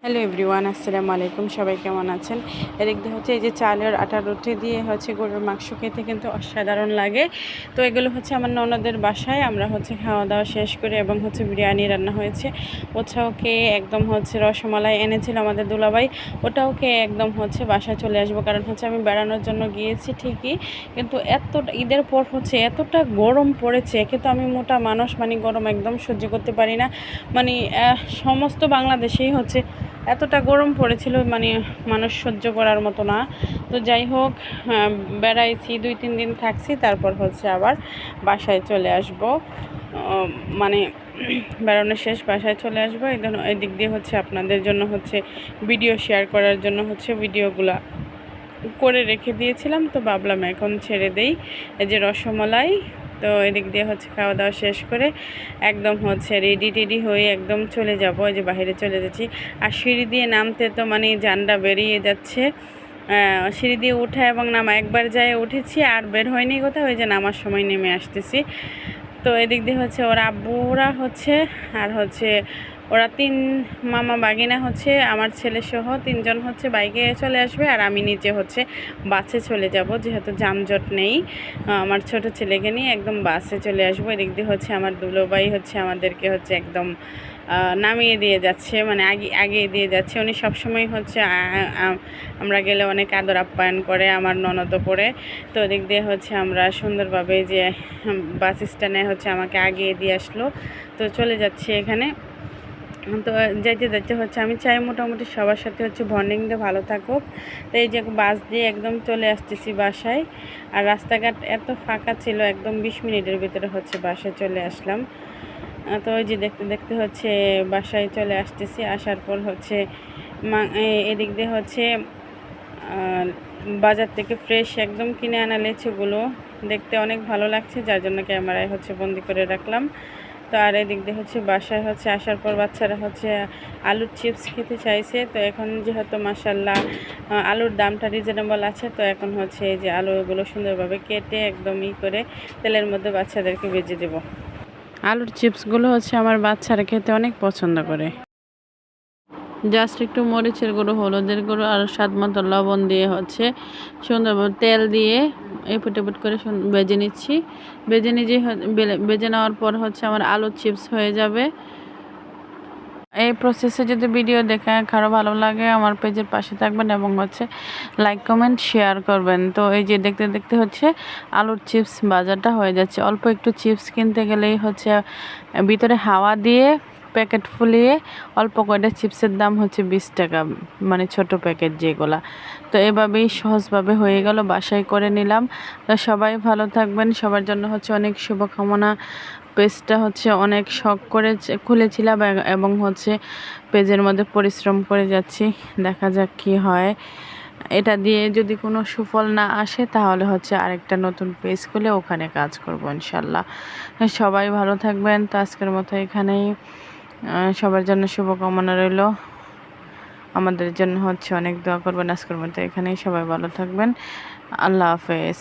Hello everyone, আসসালামু আলাইকুম। সবাই কেমন আছেন? এদিক দিয়ে হচ্ছে এই যে চালের আটা রুটি দিয়ে হচ্ছে গরুর মাংস খেতে কিন্তু অসাধারণ লাগে। তো এগুলো হচ্ছে আমার ননদের বাসায় আমরা হচ্ছে খাওয়া দাওয়া শেষ করে এবং হচ্ছে বিরিয়ানি রান্না হয়েছে, ওটাও খেয়ে একদম হচ্ছে রসমালাই এনেছিল আমাদের দুলাভাই, ওটাও খেয়ে একদম হচ্ছে বাসায় চলে আসবো। কারণ হচ্ছে আমি বেড়ানোর জন্য গিয়েছি ঠিকই, কিন্তু ঈদের পর হচ্ছে এতটা গরম পড়েছে, কিন্তু আমি মোটা মানুষ, মানে গরম একদম সহ্য করতে পারি না। মানে সমস্ত বাংলাদেশেই হচ্ছে এতটা গরম পড়েছিল, মানে মানুষ সহ্য করার মতো না। তো যাই হোক, বেড়াইছি 2-3 দিন থাকছি, তারপর হচ্ছে আবার বাসায় চলে আসব। মানে বেড়ানো শেষ, বাসায় চলে আসবো। এই দিক দিয়ে হচ্ছে আপনাদের জন্য হচ্ছে ভিডিও শেয়ার করার জন্য হচ্ছে ভিডিওগুলা করে রেখে দিয়েছিলাম, তো ভাবলাম এখন ছেড়ে দেই। এই যে রসমালাই, তো এদিক দিয়ে হচ্ছে খাওয়া দাওয়া শেষ করে একদম হচ্ছে রেডি হয়ে একদম চলে যাব। এই যে বাইরে চলে যাচ্ছি, আর সিঁড়ি দিয়ে নামতে তো মানে জানটা বেরিয়ে যাচ্ছে। সিঁড়ি দিয়ে ওঠা এবং নামা, একবার যায় উঠেছি আর বের হয়নি কোথাও, ওই যে নামার সময় নেমে আসতেছি। তো এদিক দিয়ে হচ্ছে ওরা আব্বুরা হচ্ছে আর হচ্ছে ওরা 3 মামা বাগিনা হচ্ছে আমার ছেলে সহ 3জন হচ্ছে বাইকে চলে আসবে, আর আমি নিচে হচ্ছে বাসে চলে যাব, যেহেতু যানজট নেই। আমার ছোট ছেলেকে নিয়ে একদম বাসে চলে আসবো। এদিক দিয়ে হচ্ছে আমার দুলোভাই হচ্ছে আমাদেরকে হচ্ছে একদম নামিয়ে দিয়ে যাচ্ছে, মানে আগে দিয়ে যাচ্ছে। উনি সবসময় হচ্ছে আমরা গেলে অনেক আদর আপ্যায়ন করে, আমার ননদও করে। তো ওদিক দিয়ে হচ্ছে আমরা সুন্দরভাবে যে বাস স্ট্যান্ডে হচ্ছে আমাকে আগিয়ে দিয়ে আসলো। তো চলে যাচ্ছি এখানে। তো যাইতে হচ্ছে আমি চাই মোটামুটি সবার সাথে হচ্ছে বন্ডিংটা ভালো থাকুক। তো এই যে বাস দিয়ে একদম চলে আসতেছি বাসায়, আর রাস্তাঘাট এত ফাঁকা ছিল, একদম 20 মিনিটের ভিতরে হচ্ছে বাসায় চলে আসলাম। তো ওই যে দেখতে হচ্ছে বাসায় চলে আসতেছি। আসার পর হচ্ছে এদিক দিয়ে হচ্ছে বাজার থেকে ফ্রেশ একদম কিনে আনা লেচুগুলো দেখতে অনেক ভালো লাগছে, যার জন্য ক্যামেরায় হচ্ছে বন্দি করে রাখলাম। তো আর এদিক দিয়ে হচ্ছে বাসায় হচ্ছে আসার পর বাচ্চারা হচ্ছে আলুর চিপস খেতে চাইছে। তো এখন যেহেতু মাশাল্লাহ আলুর দামটা রিজনেবল আছে, তো এখন হচ্ছে এই যে আলুগুলো সুন্দরভাবে কেটে একদম করে তেলের মধ্যে বাচ্চাদেরকে ভেজে দেব। আলুর চিপসগুলো হচ্ছে আমার বাচ্চারা খেতে অনেক পছন্দ করে। জাস্ট একটু মরিচের গুঁড়ো, হলুদের গুঁড়ো আর স্বাদ মতো লবণ দিয়ে হচ্ছে সুন্দরভাবে তেল দিয়ে এপুট করে ভেজে নিচ্ছি। ভেজে নেওয়ার পর হচ্ছে আমার আলুর চিপস হয়ে যাবে। এই প্রসেসে যদি ভিডিও দেখে কারো ভালো লাগে, আমার পেজের পাশে থাকবেন এবং হচ্ছে লাইক কমেন্ট শেয়ার করবেন। তো এই যে দেখতে হচ্ছে আলুর চিপস বাজারটা হয়ে যাচ্ছে। অল্প একটু চিপস কিনতে গেলেই হচ্ছে ভিতরে হাওয়া দিয়ে প্যাকেট ফুলিয়ে অল্প কয়টা চিপসের দাম হচ্ছে 20 টাকা, মানে ছোট প্যাকেট যেগুলা। তো এভাবেই সহজভাবে হয়ে গেল, বাসায় করে নিলাম। তো সবাই ভালো থাকবেন, সবার জন্য হচ্ছে অনেক শুভকামনা। পেজটা হচ্ছে অনেক শখ করে খুলেছিলাম এবং হচ্ছে পেজের মধ্যে পরিশ্রম করে যাচ্ছি, দেখা যাক কি হয়। এটা দিয়ে যদি কোনো সুফল না আসে, তাহলে হচ্ছে আরেকটা নতুন পেজ খুলে ওখানে কাজ করব ইনশাল্লাহ। সবাই ভালো থাকবেন। তো আজকের মতো এখানেই, সবার জন্য শুভকামনা রইল। আমাদের জন্য হচ্ছে অনেক দোয়া করবেন। আজকের মতো এখানেই, সবাই ভালো থাকবেন। আল্লাহ হাফেজ।